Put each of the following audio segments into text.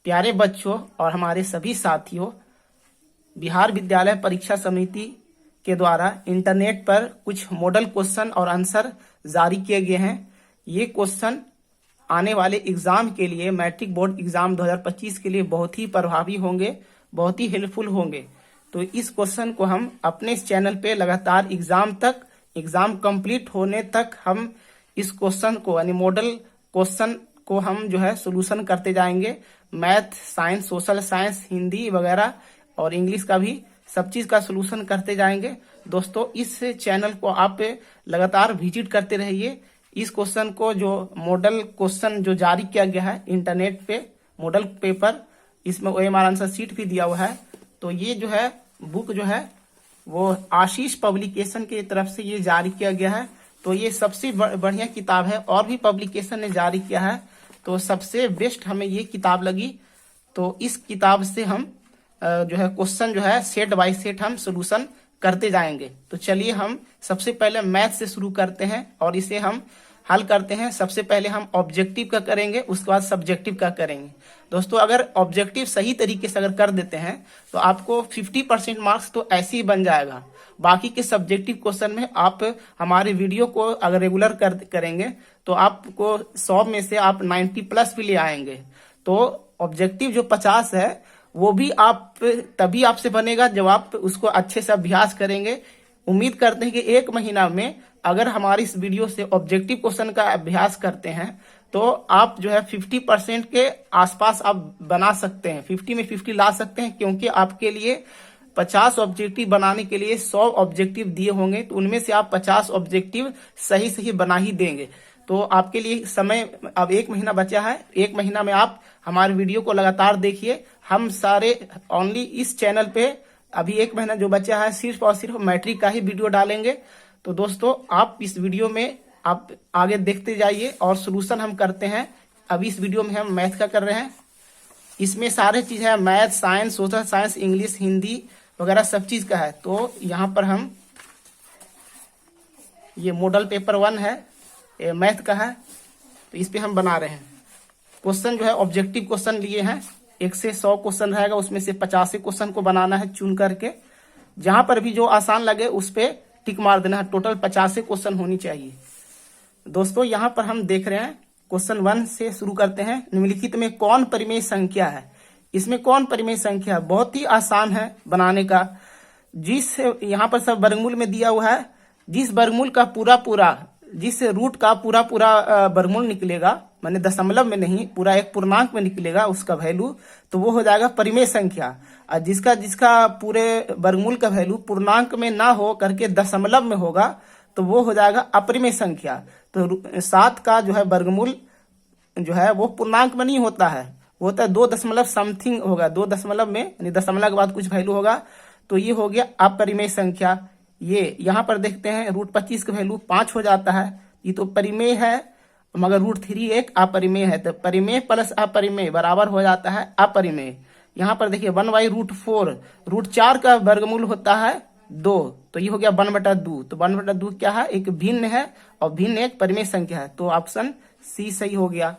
प्यारे बच्चों और हमारे सभी साथियों, बिहार विद्यालय परीक्षा समिति के द्वारा इंटरनेट पर कुछ मॉडल क्वेश्चन और आंसर जारी किए गए हैं। ये क्वेश्चन आने वाले एग्जाम के लिए, मैट्रिक बोर्ड एग्जाम 2025 के लिए बहुत ही प्रभावी होंगे, बहुत ही हेल्पफुल होंगे। तो इस क्वेश्चन को हम अपने इस चैनल पे लगातार एग्जाम कंप्लीट होने तक हम इस क्वेश्चन को यानी मॉडल क्वेश्चन को हम जो है सोल्यूशन करते जाएंगे। Math, science, social science, Hindi वगैरह और इंग्लिश का भी सब चीज का सोल्यूशन करते जाएंगे। दोस्तों, इस चैनल को आप लगातार विजिट करते रहिए। इस क्वेश्चन को जो मॉडल क्वेश्चन जो जारी किया गया है इंटरनेट पे, मॉडल पेपर, इसमें OMR आंसर शीट भी दिया हुआ है। तो ये जो है बुक जो है वो आशीष पब्लिकेशन की तरफ से ये जारी किया गया है। तो ये सबसे बढ़िया किताब है, और भी पब्लिकेशन ने जारी किया है, तो सबसे बेस्ट हमें ये किताब लगी। तो इस किताब से हम जो है क्वेश्चन जो है सेट बाय सेट हम सोल्यूशन करते जाएंगे। तो चलिए हम सबसे पहले मैथ से शुरू करते हैं और इसे हम हल करते हैं। सबसे पहले हम ऑब्जेक्टिव का करेंगे, उसके बाद सब्जेक्टिव का करेंगे। दोस्तों, अगर ऑब्जेक्टिव सही तरीके से अगर कर देते हैं तो आपको 50% मार्क्स तो ऐसे ही बन जाएगा। बाकी के सब्जेक्टिव क्वेश्चन में आप हमारे वीडियो को अगर रेगुलर करेंगे तो आपको 100 में से आप 90 प्लस भी ले आएंगे। तो ऑब्जेक्टिव जो 50 है वो भी आप तभी आपसे बनेगा जब आप उसको अच्छे से अभ्यास करेंगे। उम्मीद करते हैं कि 1 महीना में अगर हमारी इस वीडियो से ऑब्जेक्टिव क्वेश्चन का अभ्यास करते हैं तो आप जो है 50% के आसपास आप बना सकते हैं, 50 में 50 ला सकते हैं, क्योंकि आपके लिए 50 ऑब्जेक्टिव बनाने के लिए 100 ऑब्जेक्टिव दिए होंगे, तो उनमें से आप 50 ऑब्जेक्टिव सही बना ही देंगे। तो आपके लिए समय अब 1 महीना बचा है। 1 महीना में आप हमारे वीडियो को लगातार देखिए। हम सारे ओनली इस चैनल पे अभी 1 महीना जो बचा है सिर्फ और सिर्फ मैट्रिक का ही वीडियो डालेंगे। तो दोस्तों, आप इस वीडियो में आप आगे देखते जाइए और सोल्यूशन हम करते हैं। अभी इस वीडियो में हम मैथ का कर रहे हैं। इसमें सारे चीज है, math, science, social science, English, Hindi वगैरह सब चीज का है। तो यहाँ पर हम ये मॉडल पेपर 1 है, ये मैथ का है, तो इस पे हम बना रहे हैं। क्वेश्चन जो है ऑब्जेक्टिव क्वेश्चन लिए हैं, 1 से 100 क्वेश्चन रहेगा, उसमें से 50 क्वेश्चन को बनाना है चुन करके। जहां पर भी जो आसान लगे उस पे टिक मार देना है। टोटल 50 क्वेश्चन होनी चाहिए। दोस्तों, यहाँ पर हम देख रहे हैं क्वेश्चन 1 से शुरू करते हैं। निम्नलिखित में कौन परिमेय संख्या है? इसमें कौन परिमेय संख्या है? बहुत ही आसान है बनाने का। जिस यहाँ पर सब वर्गमूल में दिया हुआ है, जिस वर्गमूल का पूरा जिस रूट का पूरा वर्गमूल निकलेगा, माने दशमलव में नहीं, पूरा एक पूर्णांक में निकलेगा उसका वैल्यू, तो वो हो जाएगा परिमेय संख्या। और जिसका पूरे वर्गमूल का वैल्यू पूर्णांक में ना हो करके दशमलव में होगा तो वो हो जाएगा अपरिमेय संख्या। तो 7 का जो है वर्गमूल जो है वो पूर्णांक में नहीं होता है, वो होता है 2 दशमलव समथिंग होगा, 2 दशमलव में, यानी दशमलव के बाद कुछ वैल्यू होगा, तो ये हो गया अपरिमेय संख्या। ये यहाँ पर देखते हैं √25 का वैल्यू 5 हो जाता है, ये तो परिमेय है, मगर √3 एक अपरिमेय है, तो परिमेय प्लस अपरिमेय बराबर हो जाता है अपरिमेय। यहाँ पर देखिए 1/√4, √4 का वर्गमूल होता है 2, तो ये हो गया 1/2। तो 1/2 क्या है? एक भिन्न है, और भिन्न एक परिमेय संख्या है, तो ऑप्शन सी सही हो गया।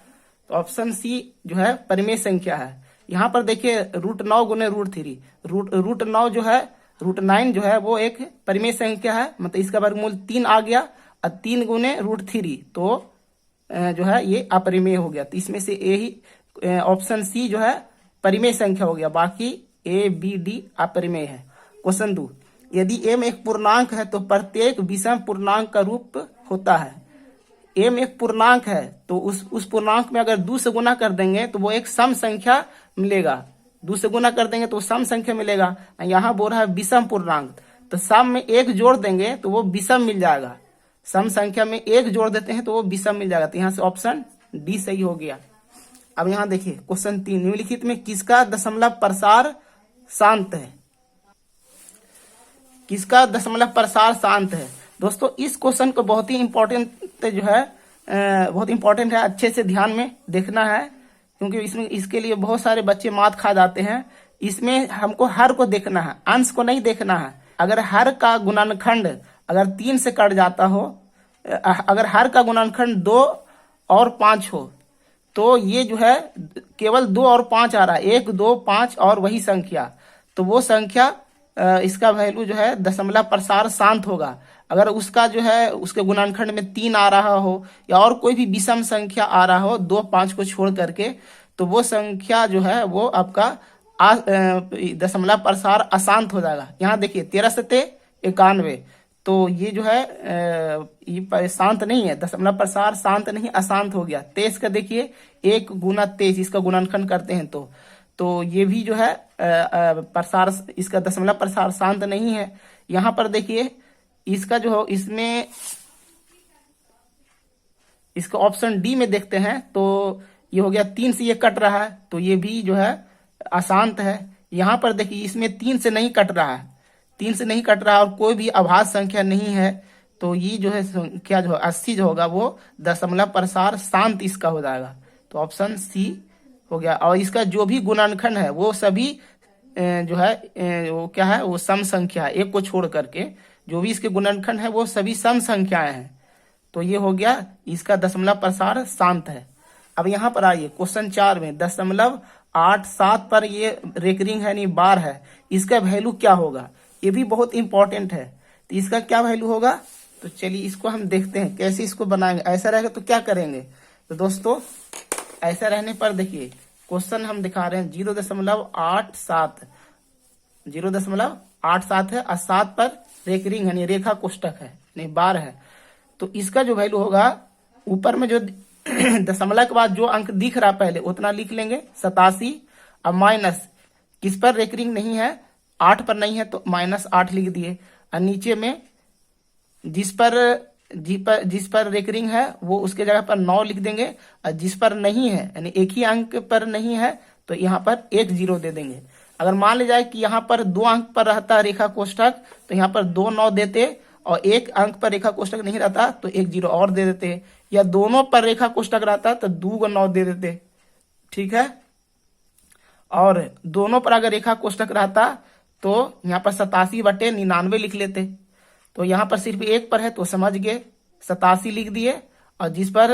तो ऑप्शन सी जो है परिमेय संख्या है। यहाँ पर देखिए √9 गुने √3, √9 जो है, √9 जो है वो एक परिमेय संख्या है, मतलब इसका वर्गमूल 3 आ गया, और 3 गुने √3 तो जो है ये अपरिमेय हो गया। तो इसमें से ए ही ऑप्शन सी जो है परिमेय संख्या हो गया, बाकी A, B, D अपरिमेय है। क्वेश्चन 2, यदि m एक पूर्णांक है तो प्रत्येक विषम पूर्णांक का रूप होता है। m एक पूर्णांक है तो उस पूर्णांक में अगर 2 से गुना कर देंगे तो वो एक सम संख्या मिलेगा, 2 से गुना कर देंगे तो सम संख्या मिलेगा। यहाँ बोल रहा है विषम पूर्णांक, तो सम में 1 जोड़ देंगे तो वो विषम मिल जाएगा, सम संख्या में 1 जोड़ देते हैं तो वो विषम मिल जाएगा। तो यहाँ से ऑप्शन डी सही हो गया। अब यहाँ देखिए क्वेश्चन 3, निम्नलिखित में किसका दशमलव प्रसार शांत है? किसका दशमलव प्रसार शांत है? दोस्तों, इस क्वेश्चन को बहुत ही इंपॉर्टेंट जो है, बहुत इंपॉर्टेंट है, अच्छे से ध्यान में देखना है, क्योंकि इसके लिए बहुत सारे बच्चे मात खा जाते हैं। इसमें हमको हर को देखना है, अंश को नहीं देखना है। अगर हर का गुणनखंड अगर 3 से कट जाता हो, अगर हर का गुणनखंड 2 और 5 हो, तो ये जो है केवल 2 और 5 आ रहा है, 1 2 5 और वही संख्या, तो वो संख्या इसका वैल्यू जो है दशमलव प्रसार शांत होगा। अगर उसका जो है उसके गुणनखंड में 3 आ रहा हो या और कोई भी विषम संख्या आ रहा हो 2 5 को छोड़ करके, तो वो संख्या जो है वो आपका दशमलव प्रसार अशांत हो जाएगा। यहाँ देखिए 13 सते 91, तो ये जो है ये शांत नहीं है, दशमलव प्रसार शांत नहीं अशांत हो गया। 23 का देखिए 1 गुना 23, इसका गुणनखंड करते हैं तो ये भी जो है प्रसार, इसका दशमलव प्रसार शांत नहीं है। यहाँ पर देखिए इसका जो हो, इसमें इसका ऑप्शन डी में देखते हैं तो ये हो गया 3 से ये कट रहा है, तो ये भी जो है अशांत है। यहाँ पर देखिए इसमें 3 से नहीं कट रहा है, 3 से नहीं कट रहा और कोई भी अभाज्य संख्या नहीं है, तो ये जो है संख्या जो 80 जो होगा वो दशमलव प्रसार शांत इसका हो जाएगा। तो ऑप्शन सी हो गया। और इसका जो भी गुणनखंड है वो सभी जो है वो क्या है, वो सम संख्या है, एक को छोड़ करके जो भी इसके गुणनखंड है वो सभी सम संख्याएं हैं। तो ये हो गया इसका दशमलव प्रसार शांत है। अब यहाँ पर आइए क्वेश्चन 4 में 0.87 पर ये रेकरिंग है नहीं बार है, इसका वैल्यू क्या होगा, ये भी बहुत इंपॉर्टेंट है। तो इसका क्या वैल्यू होगा, तो चलिए इसको हम देखते हैं कैसे इसको बनाएंगे। ऐसा रहेगा तो क्या करेंगे, तो दोस्तों ऐसा रहने पर देखिए क्वेश्चन हम दिखा रहे हैं 0.87, 0.87 है और 7 पर रेकरिंग है, रेखा कोष्टक है, नहीं बार है। तो इसका जो वैल्यू होगा ऊपर में जो दशमलव के बाद जो अंक दिख रहा पहले उतना लिख लेंगे 87, अब माइनस किस पर रेकरिंग नहीं है, 8 पर नहीं है तो -8 लिख दिए, और नीचे में जिस पर रेकरिंग है वो उसके जगह पर 9 लिख देंगे, और जिस पर नहीं है यानी एक ही अंक पर नहीं है तो यहाँ पर 1 0 दे देंगे। अगर मान लिया जाए कि यहाँ पर 2 अंक पर रहता रेखा कोष्ठक तो यहाँ पर 2 9 देते, और 1 अंक पर रेखा कोष्ठक नहीं रहता तो 1 0 और दे देते, या दोनों पर रेखा कोष्ठक रहता तो 2 9 दे देते, ठीक है। और दोनों पर अगर रेखा कोष्ठक रहता तो यहाँ पर 87/99 लिख लेते। तो यहाँ पर सिर्फ 1 पर है तो समझ गए 87 लिख दिए, और जिस पर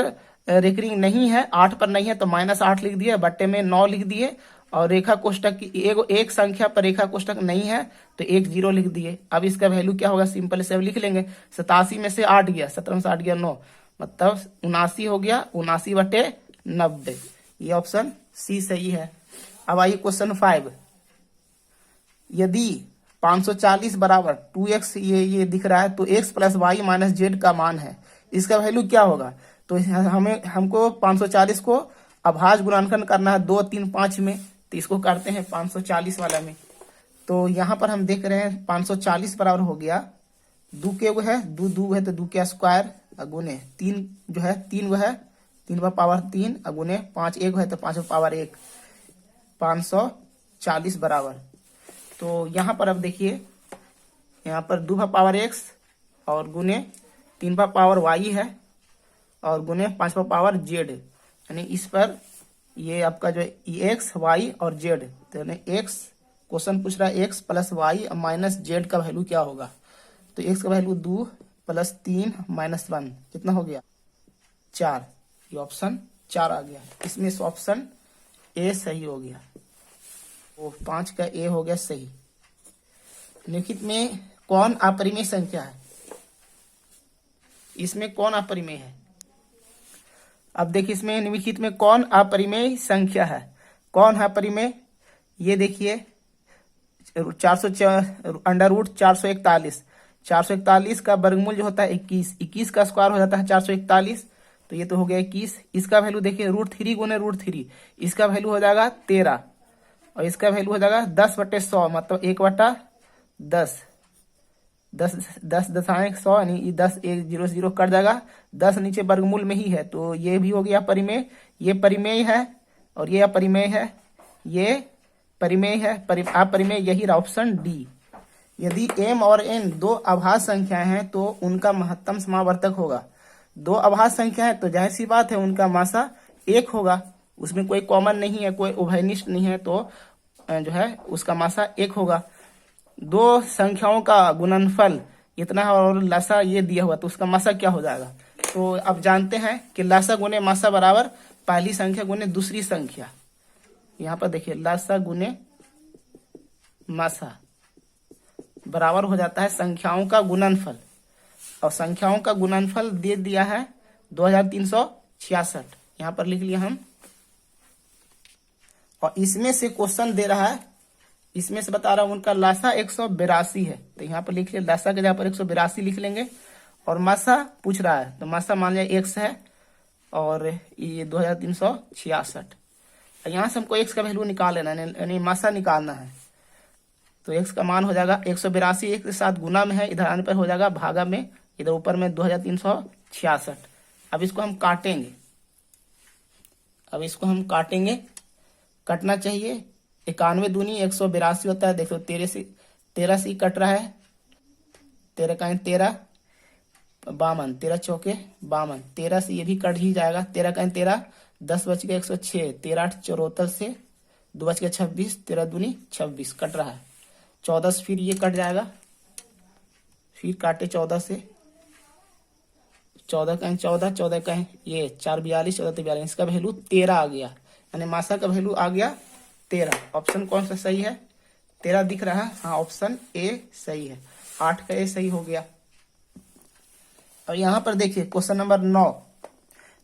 रेकरिंग नहीं है 8 पर नहीं है तो -8 लिख दिए, बट्टे में 9 लिख दिए, और रेखा कोष्ठक की एक संख्या पर रेखा कोष्ठक नहीं है तो 1 0 लिख दिए। अब इसका वैल्यू क्या होगा, सिंपल से लिख लेंगे 87 में से 8 गया, 17 में से 8 गया 9, मतलब 79 हो गया, 79/90। ये ऑप्शन सी सही है। अब आइए क्वेश्चन 5, यदि 540 बराबर 2x ये दिख रहा है तो x + y - z का मान है, इसका वैल्यू क्या होगा। तो हमको 540 को अभाज्य गुणनखंड करना है 2 3 5 में, तो इसको करते हैं 540 वाला में। तो यहाँ पर हम देख रहे हैं 540 बराबर हो गया 2 के वो है 2 2 है तो 2 के स्क्वायर गुने 3 जो है 3 वो है 3 पर पावर 3 गुने 5 1 है तो 5 पर पावर 1, 540 बराबर। तो यहाँ पर अब देखिए यहाँ पर 2 पर पावर x और गुने 3 पर पावर y है और गुने 5 पर पावर z, यानी इस पर ये आपका जो x y और z, तो यानी x क्वेश्चन पूछ रहा है x + y - z का वैल्यू क्या होगा। तो x का वैल्यू 2 + 3 - 1 कितना हो गया 4, ये ऑप्शन 4 आ गया। इसमें से ऑप्शन ए सही हो गया, वो 5 का ए हो गया सही। निम्नलिखित में कौन अपरिमेय संख्या है, इसमें कौन अपरिमेय है। अब देखिए इसमें निम्नलिखित में कौन अपरिमेय संख्या है, कौन है अपरिमेय, ये देखिए √441, 441 का वर्गमूल जो होता है 21, 21 का स्क्वायर हो जाता है 441, तो ये तो हो गया 21। इसका वैल्यू देखिए √3 गुने √3, इसका वैल्यू हो जाएगा 13, और इसका वैल्यू हो जाएगा 10/100, मतलब 1/10, 10 दशांश 100 यानी 10 1 0 0 कट जाएगा, 10 नीचे वर्गमूल में ही है, तो ये भी हो गया परिमेय, ये परिमेय है और ये अपरिमेय है, ये परिमेय है, अपरिमेय यही रहा ऑप्शन डी। यदि m और n 2 अभाज्य संख्याएं हैं तो उनका महत्तम समावर्तक होगा। 2 अभाज्य संख्या है तो जाहिर सी बात है उनका मासा 1 होगा, उसमें कोई कॉमन नहीं है, कोई उभयनिष्ठ नहीं है, तो जो है उसका मासा 1 होगा। 2 संख्याओं का गुणनफल इतना है और लसा ये दिया हुआ तो उसका मासा क्या हो जाएगा। तो अब जानते हैं कि लसा गुने मासा बराबर पहली संख्या गुने दूसरी संख्या, यहाँ पर देखिए लसा गुने मसा बराबर हो जाता है संख्याओं का गुणनफल, और संख्याओं का गुणनफल दे दिया है 2366, यहाँ पर लिख लिया हम। और इसमें से क्वेश्चन दे रहा है, इसमें से बता रहा हूं उनका लासा 182 है, तो यहाँ पर लिख लिया लासा के जगह पर 182 लिख लेंगे। और मासा पूछ रहा है तो मासा मान लिया x है और ये 2366। यहाँ से हमको x का वैल्यू निकाल लेना है, यानी मासा निकालना है। तो x का मान हो जाएगा 182, एक के साथ गुना में है, इधर आने पर हो जाएगा भागा में, इधर ऊपर में 2366। अब इसको हम काटेंगे, कटना चाहिए। 91 दूनी 182 होता है, देखो 13 से कट रहा है, 13 का 13 52, 13 चौके 52, 13 से ये भी कट ही जाएगा, 13 का 13, 10 बच गया 106, 13 8 74 से 2 बच गया 26, 13 दूनी 26 कट रहा है। 14 से फिर ये कट जाएगा, फिर काटे 14 से, 14 का 14, 14 का ये 4 42, 14 42, इसका वैल्यू 13 आ गया, यानी मासा का वैल्यू आ गया 13। ऑप्शन कौन सा सही है? 13 दिख रहा है, हाँ ऑप्शन ए सही है, 8 का ए सही हो गया। और यहाँ पर देखिए क्वेश्चन नंबर 9,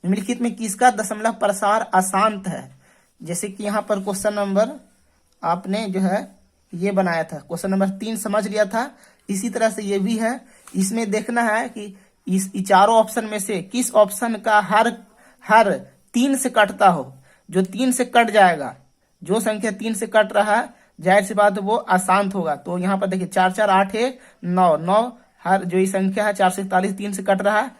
निम्नलिखित में किसका दशमलव प्रसार अशांत है? जैसे कि यहाँ पर क्वेश्चन नंबर आपने जो है ये बनाया था, क्वेश्चन नंबर 3 समझ लिया था, इसी तरह से ये भी है। इसमें देखना है कि इस चारों ऑप्शन में से किस ऑप्शन का हर 3 से कटता हो। जो 3 से कट जाएगा, जो संख्या 3 से कट रहा है, जाहिर सी बात वो अशांत होगा। तो यहाँ पर देखिए 4 4 8 1 9 9, हर जो ये संख्या है 4 से 41 3 से कट रहा है,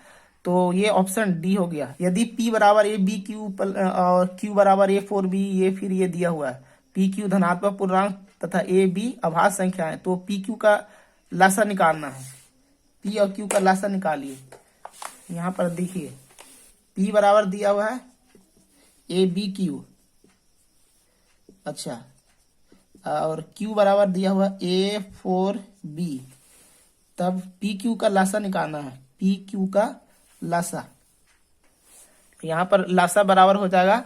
तो ये ऑप्शन डी हो गया। यदि P बराबर ए बी क्यू और Q बराबर ए 4 बी, ये फिर ये दिया हुआ है पी क्यू धनात्मक पूर्णांक तथा ए बी अभाज्य संख्या है, तो पी क्यू का लासा निकालना है। पी और क्यू का लासा निकालिए। यहाँ पर देखिए P बराबर दिया हुआ है ए बी क्यू, अच्छा, और Q बराबर दिया हुआ ए 4 बी, तब पी क्यू का लासा निकालना है, पी क्यू का लासा। यहाँ पर लासा बराबर हो जाएगा,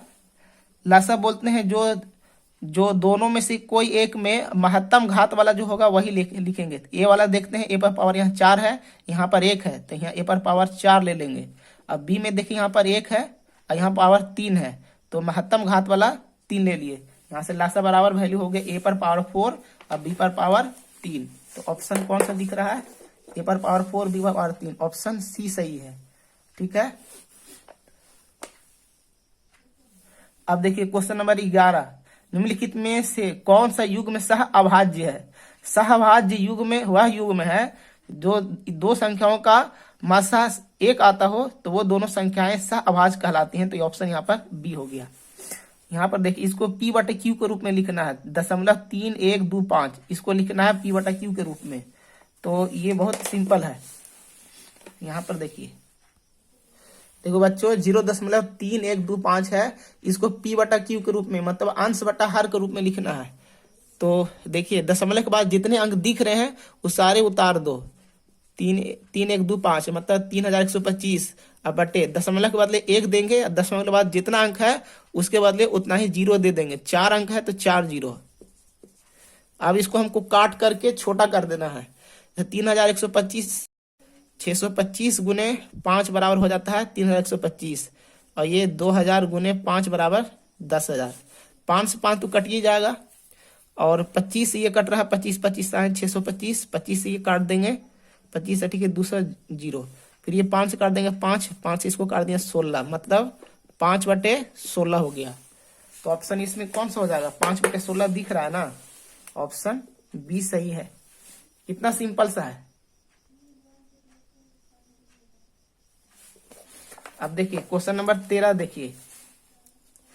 लासा बोलते हैं जो दोनों में से कोई एक में महत्तम घात वाला जो होगा वही लिखेंगे। ए वाला देखते हैं, ए पर पावर यहाँ 4 है, यहाँ पर 1 है, तो यहाँ ए पर पावर 4 ले लेंगे। अब बी में देखिए यहाँ पर 1 है और यहाँ पावर 3 है, तो महत्तम घात वाला 3 ले लिए। यहाँ से लासा बराबर वैल्यू हो गया ए पर पावर 4 और बी पर पावर 3। तो ऑप्शन कौन सा दिख रहा है? ए पर पावर 4 बी पर पावर 3, ऑप्शन सी सही है। ठीक है, अब देखिए क्वेश्चन नंबर 11, निम्नलिखित में से कौन सा युग्म सह अभाज्य है? सहअभाज्य युग्म वह युग्म है जो दो संख्याओं का मासा 1 आता हो, तो वो दोनों संख्याएं सह अभाज्य कहलाती हैं। तो ये ऑप्शन यहाँ पर बी हो गया। यहाँ पर देखिए इसको P बटे Q के रूप में लिखना है, 0.3125, इसको लिखना है P बटा Q के रूप में। तो ये बहुत सिंपल है। यहाँ पर देखिए, देखो बच्चों 0.3125 है, इसको P बटा Q के रूप में, मतलब अंश बटा हर के रूप में लिखना है। तो देखिए दशमलव के बाद जितने अंक दिख रहे हैं वो सारे उतार दो, 3125 मतलब 3125, अब बटे दशमलव के बदले 1 देंगे, दशमलव के बाद जितना अंक है उसके बदले उतना ही 0 दे देंगे। 4 अंक है तो 4 0। अब इसको हमको काट करके छोटा कर देना है। 3125 625 गुने 5 बराबर हो जाता है 3125, और ये 2000 गुने 5 बराबर 10,000। 5 से 5 तो कट ही जाएगा, और 25 से ये कट रहा है, 25 25 है 625, 25 से ये काट देंगे, 25 ठीक है, दूसरा 0, फिर ये 5 से काट देंगे 5, 5 से इसको काट देंगे 16, मतलब 5 बटे 16 हो गया। तो ऑप्शन इसमें कौन सा हो जाएगा? 5 बटे 16 दिख रहा है ना, ऑप्शन बी सही है। इतना सिंपल सा है। अब देखिए क्वेश्चन नंबर 13 देखिए,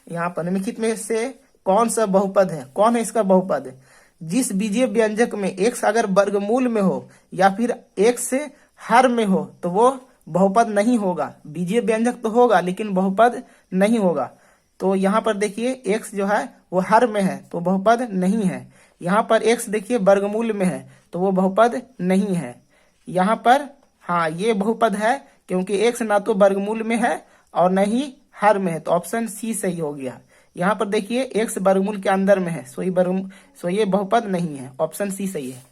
यहाँ पर निम्नलिखित में से कौन सा बहुपद है? कौन है इसका बहुपद? जिस बीजीय व्यंजक में x अगर वर्गमूल में हो या फिर x से हर में हो तो वो बहुपद नहीं होगा। बीजीय व्यंजक तो होगा लेकिन बहुपद नहीं होगा। तो यहाँ पर देखिए x जो है वो हर में है तो बहुपद नहीं है। यहाँ पर x देखिए वर्गमूल में है तो वो बहुपद नहीं है। यहाँ पर हाँ ये बहुपद है क्योंकि x ना तो वर्गमूल में है और न ही हर में है, तो ऑप्शन सी सही हो गया। यहाँ पर देखिए x वर्गमूल के अंदर में है, सो ये बहुपद नहीं है, ऑप्शन सी सही है।